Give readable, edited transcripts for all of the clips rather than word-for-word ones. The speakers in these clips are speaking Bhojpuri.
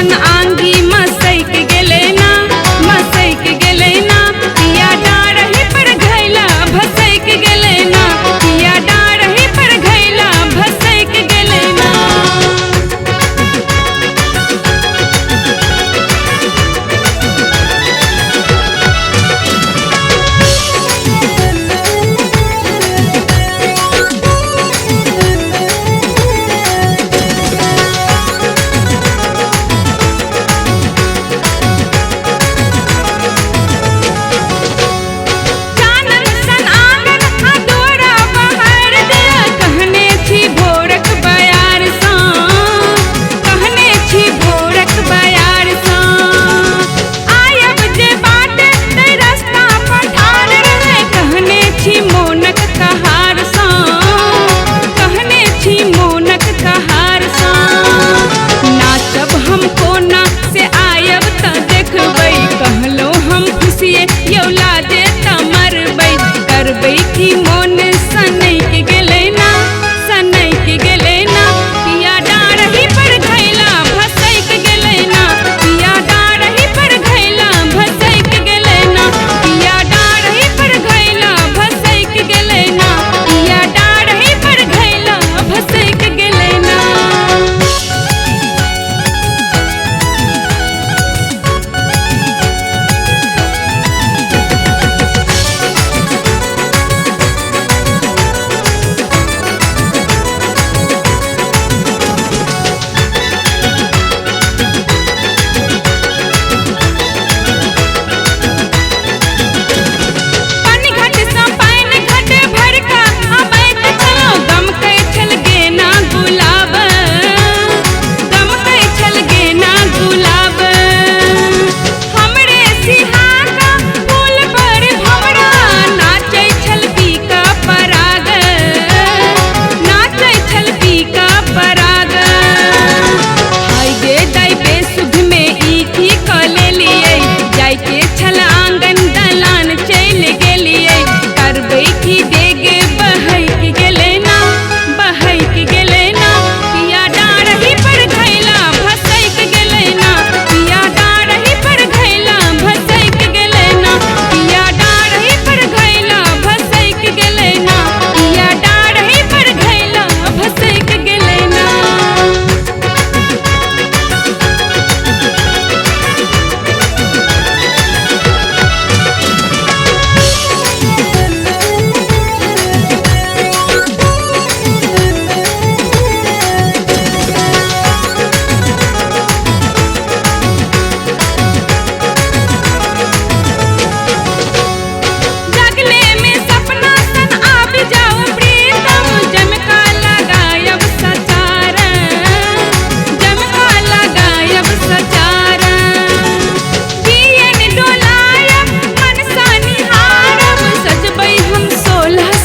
सन आंगी मसैक गेले ना, मसैक गेले ना, पिया डारही पर घैला भसैक गेले ना, पिया डारही पर घैला भसैक गेले ना। की मोन सनैक गेले ना, सनैक गेले ना, पिया डारही पर घैला भसैक गेले ना, पिया डारही पर घैला भसैक गेले ना, पिया डारही पर घैला भसैक गेले ना, पिया डारही पर घैला भसैक गेले ना।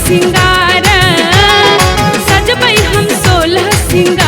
सिंगार सजबै हम 16 सिंगार।